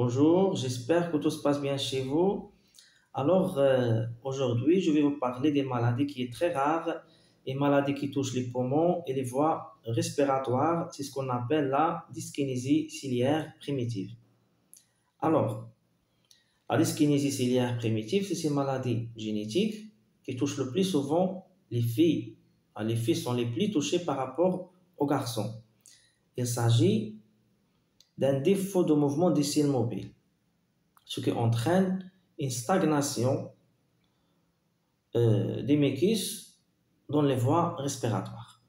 Bonjour, j'espère que tout se passe bien chez vous. Aujourd'hui, je vais vous parler d'une maladie qui est très rare, une maladie qui touche les poumons et les voies respiratoires. C'est ce qu'on appelle la dyskinésie ciliaire primitive. Alors, la dyskinésie ciliaire primitive, c'est une maladie génétique qui touche le plus souvent les filles. Les filles sont les plus touchées par rapport aux garçons. Il s'agit d'un défaut de mouvement des cils mobiles, ce qui entraîne une stagnation des mucus dans les voies respiratoires.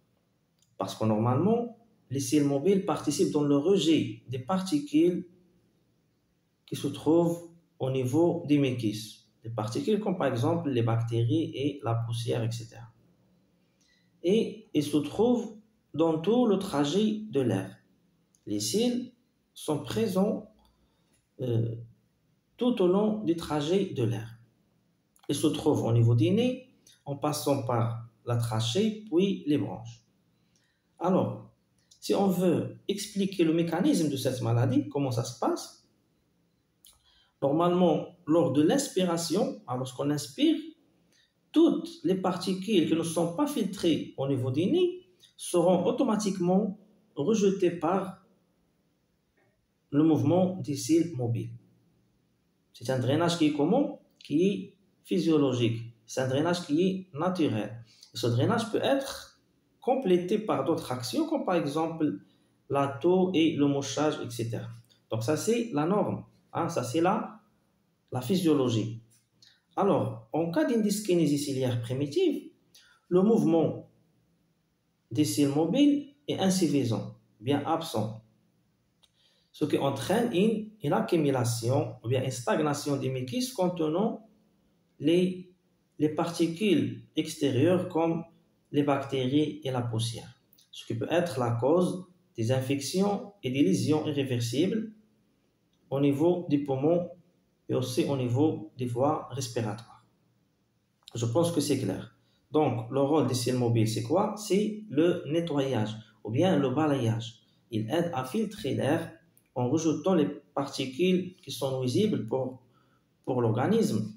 Parce que normalement, les cils mobiles participent dans le rejet des particules qui se trouvent au niveau des mucus. Des particules comme par exemple les bactéries et la poussière, etc. Et ils se trouvent dans tout le trajet de l'air. Les cils sont présents tout au long du trajet de l'air. Ils se trouvent au niveau des nez, en passant par la trachée, puis les bronches. Alors, si on veut expliquer le mécanisme de cette maladie, comment ça se passe, normalement, lors de l'inspiration, lorsqu'on inspire, toutes les particules qui ne sont pas filtrées au niveau des nez seront automatiquement rejetées par le mouvement des cils mobiles. C'est un drainage qui est comment? Qui est physiologique. C'est un drainage qui est naturel. Et ce drainage peut être complété par d'autres actions, comme par exemple la toux et le mouchage, etc. Donc ça, c'est la norme. Ça, c'est la physiologie. Alors, en cas d'une dyskinésie ciliaire primitive, le mouvement des cils mobiles est insuffisant, bien absent, ce qui entraîne une accumulation ou bien une stagnation des mucus contenant les particules extérieures comme les bactéries et la poussière, ce qui peut être la cause des infections et des lésions irréversibles au niveau des poumons et aussi au niveau des voies respiratoires. Je pense que c'est clair. Donc, le rôle des cils mobiles, c'est quoi? C'est le nettoyage ou bien le balayage. Il aide à filtrer l'air en rejetant les particules qui sont nuisibles pour l'organisme.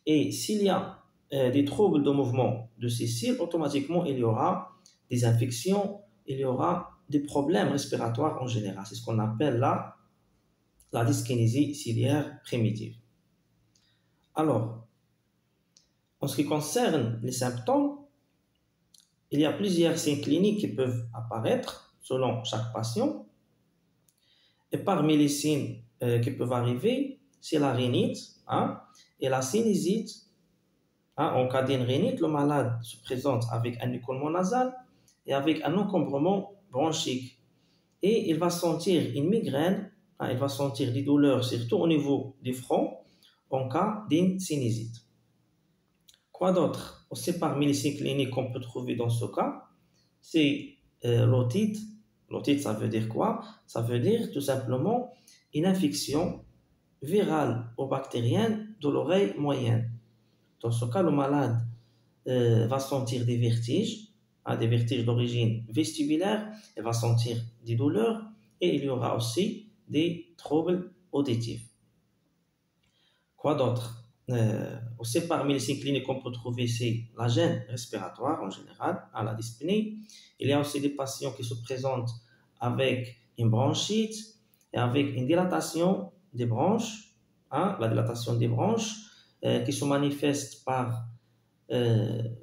Et s'il y a des troubles de mouvement de ces cils, automatiquement, il y aura des infections, il y aura des problèmes respiratoires en général. C'est ce qu'on appelle la dyskinésie ciliaire primitive. Alors, en ce qui concerne les symptômes, il y a plusieurs signes cliniques qui peuvent apparaître selon chaque patient. Et parmi les signes qui peuvent arriver, c'est la rhinite et la sinusite. En cas d'une rhinite, le malade se présente avec un écoulement nasal et avec un encombrement bronchique. Et il va sentir une migraine, il va sentir des douleurs, surtout au niveau du front, en cas d'une sinusite. Quoi d'autre? Aussi parmi les signes cliniques qu'on peut trouver dans ce cas, c'est l'otite. L'otite, ça veut dire quoi? Ça veut dire tout simplement une infection virale ou bactérienne de l'oreille moyenne. Dans ce cas, le malade va sentir des vertiges d'origine vestibulaire, il va sentir des douleurs et il y aura aussi des troubles auditifs. Quoi d'autre? Aussi parmi les signes cliniques qu'on peut trouver, c'est la gêne respiratoire en général, la dyspnée. Il y a aussi des patients qui se présentent avec une bronchite et avec une dilatation des bronches, la dilatation des bronches qui se manifeste par une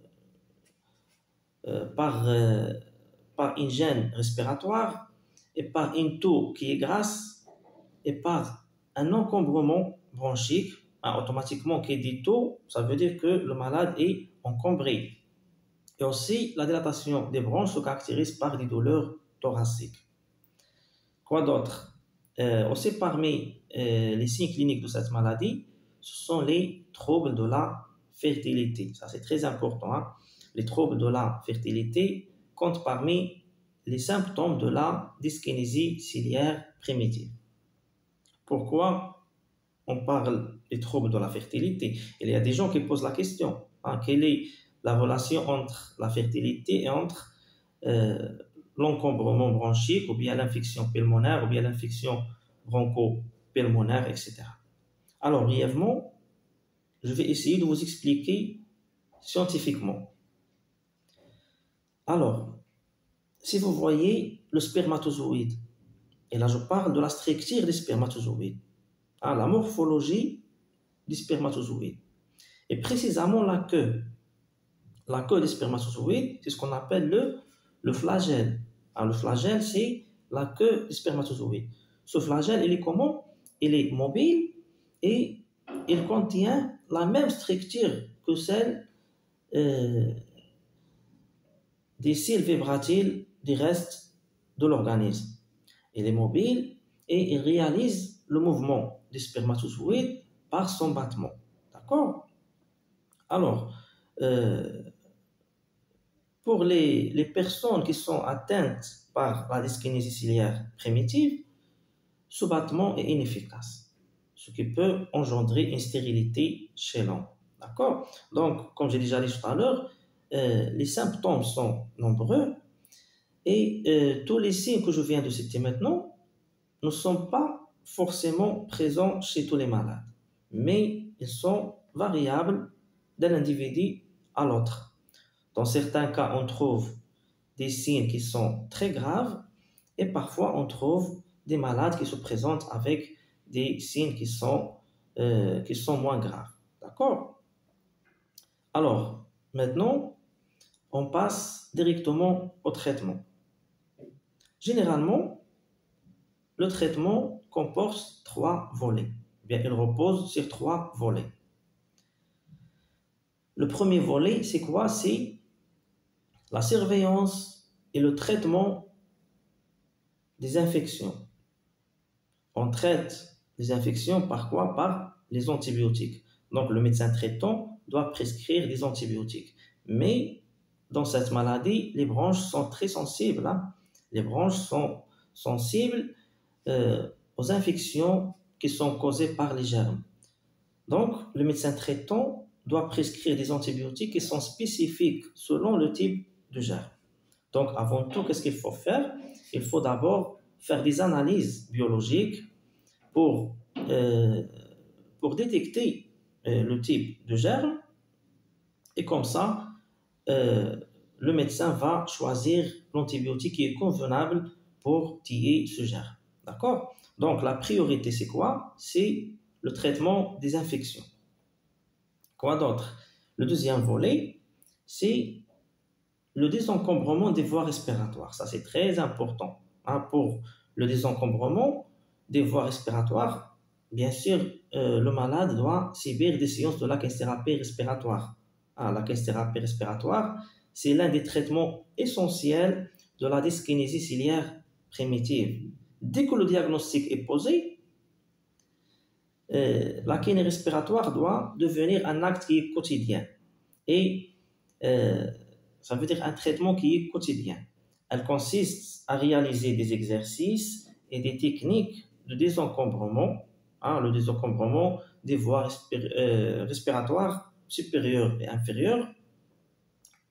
gêne respiratoire et par une toux qui est grasse et par un encombrement bronchique. Automatiquement, qui dit toux, ça veut dire que le malade est encombré. Et aussi, la dilatation des bronches se caractérise par des douleurs thoraciques. Quoi d'autre? Aussi parmi les signes cliniques de cette maladie, ce sont les troubles de la fertilité. Ça, c'est très important. Les troubles de la fertilité comptent parmi les symptômes de la dyskinésie ciliaire primitive. Pourquoi on parle des troubles de la fertilité? Il y a des gens qui posent la question, quelle est la relation entre la fertilité et entre l'encombrement bronchique ou bien l'infection pulmonaire ou bien l'infection pulmonaires, etc. Alors, brièvement, je vais essayer de vous expliquer scientifiquement. Alors, si vous voyez le spermatozoïde, et là je parle de la structure des spermatozoïdes, la morphologie du spermatozoïde, et précisément la queue. La queue des spermatozoïdes, c'est ce qu'on appelle le flagelle. Le flagelle, c'est la queue des spermatozoïdes. Ce flagelle, il est comment? Il est mobile et il contient la même structure que celle des cils vibratiles du reste de l'organisme. Il est mobile et il réalise le mouvement des spermatozoïdes par son battement. D'accord? Alors, pour les personnes qui sont atteintes par la dyskinésie ciliaire primitive, ce battement est inefficace, ce qui peut engendrer une stérilité chez l'homme. D'accord? Donc, comme j'ai déjà dit tout à l'heure, les symptômes sont nombreux et tous les signes que je viens de citer maintenant ne sont pas forcément présents chez tous les malades, mais ils sont variables d'un individu à l'autre. Dans certains cas, on trouve des signes qui sont très graves et parfois on trouve des malades qui se présentent avec des signes qui sont moins graves. D'accord? Alors, maintenant, on passe directement au traitement. Généralement, le traitement comporte 3 volets. Bien, il repose sur 3 volets. Le premier volet, c'est quoi? C'est la surveillance et le traitement des infections. On traite les infections par quoi? Par les antibiotiques. Donc, le médecin traitant doit prescrire des antibiotiques. Mais dans cette maladie, les bronches sont très sensibles. Les bronches sont sensibles aux infections qui sont causées par les germes. Donc, le médecin traitant doit prescrire des antibiotiques qui sont spécifiques selon le type de germe. Donc, avant tout, qu'est-ce qu'il faut faire? Il faut d'abord faire des analyses biologiques pour détecter le type de germe et comme ça, le médecin va choisir l'antibiotique qui est convenable pour tuer ce germe. D'accord? Donc, la priorité, c'est quoi? C'est le traitement des infections. Quoi d'autre? Le deuxième volet, c'est le désencombrement des voies respiratoires. Ça, c'est très important. Pour le désencombrement des voies respiratoires, bien sûr, le malade doit subir des séances de la kinésithérapie respiratoire. La kinésithérapie respiratoire, c'est l'un des traitements essentiels de la dyskinésie ciliaire primitive. Dès que le diagnostic est posé, la kiné respiratoire doit devenir un acte qui est quotidien. Et ça veut dire un traitement qui est quotidien. Elle consiste à réaliser des exercices et des techniques de désencombrement, le désencombrement des voies respiratoires supérieures et inférieures.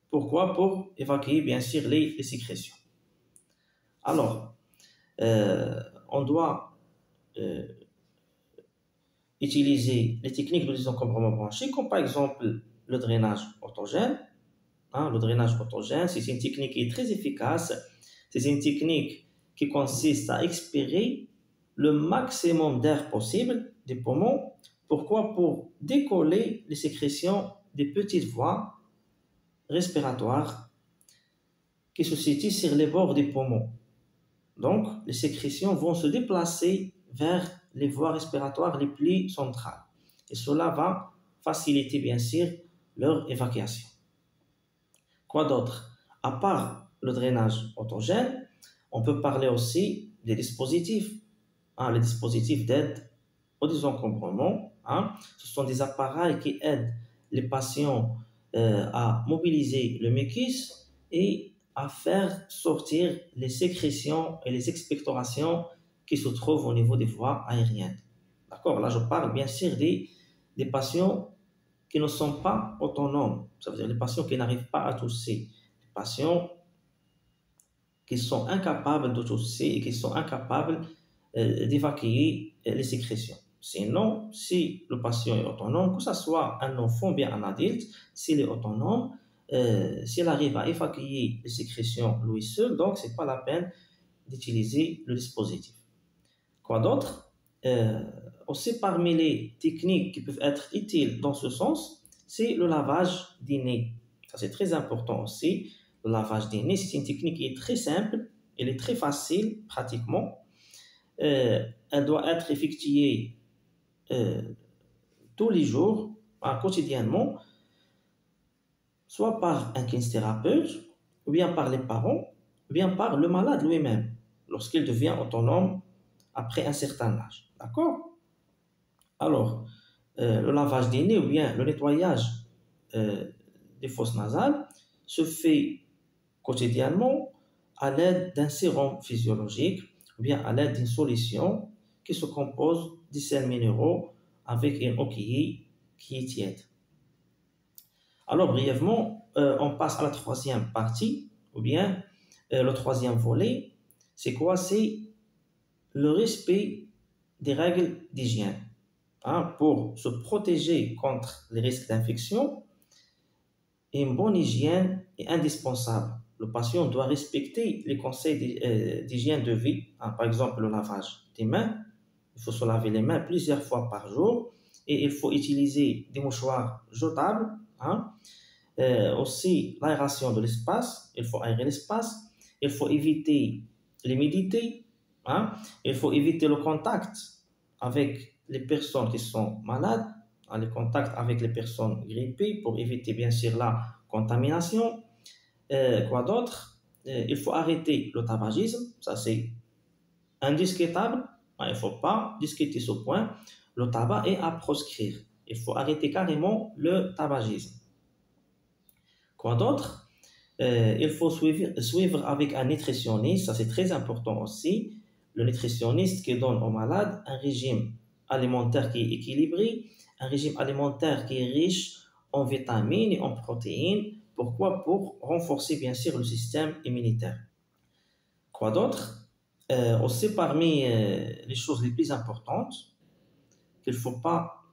Pourquoi? Pour évacuer bien sûr les sécrétions. Alors, on doit utiliser les techniques de désencombrement branché, comme par exemple le drainage autogène. Le drainage autogène, c'est une technique qui est très efficace. C'est une technique qui consiste à expirer le maximum d'air possible des poumons. Pourquoi? Pour décoller les sécrétions des petites voies respiratoires qui se situent sur les bords des poumons. Donc, les sécrétions vont se déplacer vers les voies respiratoires les plus centrales. Et cela va faciliter, bien sûr, leur évacuation. Quoi d'autre? À part le drainage autogène, on peut parler aussi des dispositifs. Les dispositifs d'aide au désencombrement. Ce sont des appareils qui aident les patients à mobiliser le mucus et à faire sortir les sécrétions et les expectorations qui se trouvent au niveau des voies aériennes. D'accord? Là, je parle bien sûr des patients qui ne sont pas autonomes. Ça veut dire les patients qui n'arrivent pas à tousser. Les patients qui sont incapables de tousser et qui sont incapables d'évacuer les sécrétions. Sinon, si le patient est autonome, que ce soit un enfant ou bien un adulte, s'il est autonome, s'il arrive à évacuer les sécrétions lui seul, donc ce n'est pas la peine d'utiliser le dispositif. Quoi d'autre? Aussi parmi les techniques qui peuvent être utiles dans ce sens, c'est le lavage des nez. Ça c'est très important aussi. Le lavage des nez, c'est une technique qui est très simple, elle est très facile pratiquement. Elle doit être effectuée tous les jours, quotidiennement, soit par un kinésithérapeute, ou bien par les parents, ou bien par le malade lui-même, lorsqu'il devient autonome après un certain âge. D'accord? Alors, le lavage des nez ou bien le nettoyage des fosses nasales se fait quotidiennement à l'aide d'un sérum physiologique ou bien à l'aide d'une solution qui se compose de sels minéraux avec une coquille qui est tiède. Alors, brièvement, on passe à la troisième partie, ou bien le troisième volet. C'est quoi? C'est le respect des règles d'hygiène. Pour se protéger contre les risques d'infection, une bonne hygiène est indispensable. Le patient doit respecter les conseils d'hygiène de vie, par exemple le lavage des mains. Il faut se laver les mains plusieurs fois par jour et il faut utiliser des mouchoirs jetables. Aussi l'aération de l'espace, il faut aérer l'espace. Il faut éviter l'humidité. Il faut éviter le contact avec les personnes qui sont malades, les contacts avec les personnes grippées pour éviter bien sûr la contamination. Quoi d'autre? Il faut arrêter le tabagisme, ça c'est indiscutable. Il ne faut pas discuter ce point. Le tabac est à proscrire. Il faut arrêter carrément le tabagisme. Quoi d'autre? Il faut suivre avec un nutritionniste, ça c'est très important aussi. Le nutritionniste qui donne aux malades un régime alimentaire qui est équilibré, un régime alimentaire qui est riche en vitamines et en protéines. Pourquoi? Pour renforcer bien sûr le système immunitaire. Quoi d'autre? Aussi parmi les choses les plus importantes qu'il ne faut pas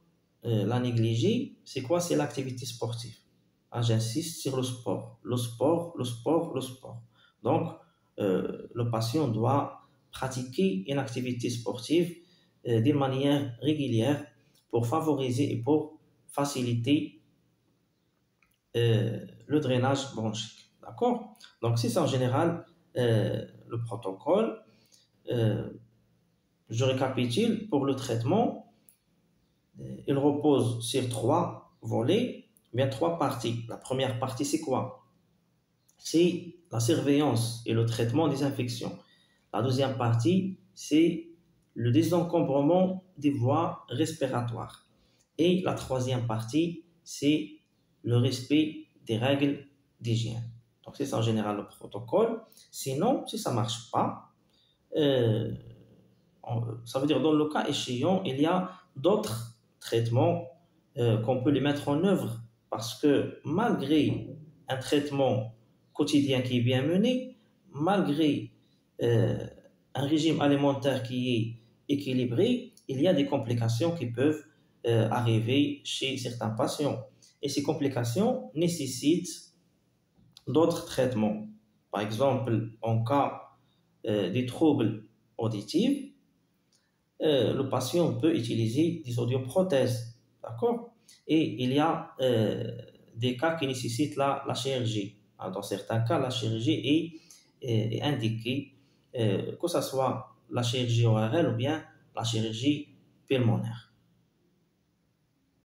la négliger, c'est quoi? C'est l'activité sportive. J'insiste sur le sport. Le sport, le sport, le sport. Donc, le patient doit pratiquer une activité sportive d'une manière régulière pour favoriser et pour faciliter le drainage bronchique. D'accord? Donc, c'est ça en général le protocole. Je récapitule pour le traitement. Il repose sur 3 volets, bien 3 parties. La première partie, c'est quoi? C'est la surveillance et le traitement des infections. La deuxième partie, c'est le désencombrement des voies respiratoires. Et la troisième partie, c'est le respect des règles d'hygiène. Donc, c'est ça en général le protocole. Sinon, si ça ne marche pas, ça veut dire dans le cas échéant, il y a d'autres traitements qu'on peut les mettre en œuvre parce que malgré un traitement quotidien qui est bien mené, malgré un régime alimentaire qui est équilibré, il y a des complications qui peuvent arriver chez certains patients. Et ces complications nécessitent d'autres traitements. Par exemple, en cas des troubles auditifs, le patient peut utiliser des audioprothèses. D'accord? Et il y a des cas qui nécessitent la chirurgie. Dans certains cas, la chirurgie est indiquée, que ce soit la chirurgie ORL ou bien la chirurgie pulmonaire.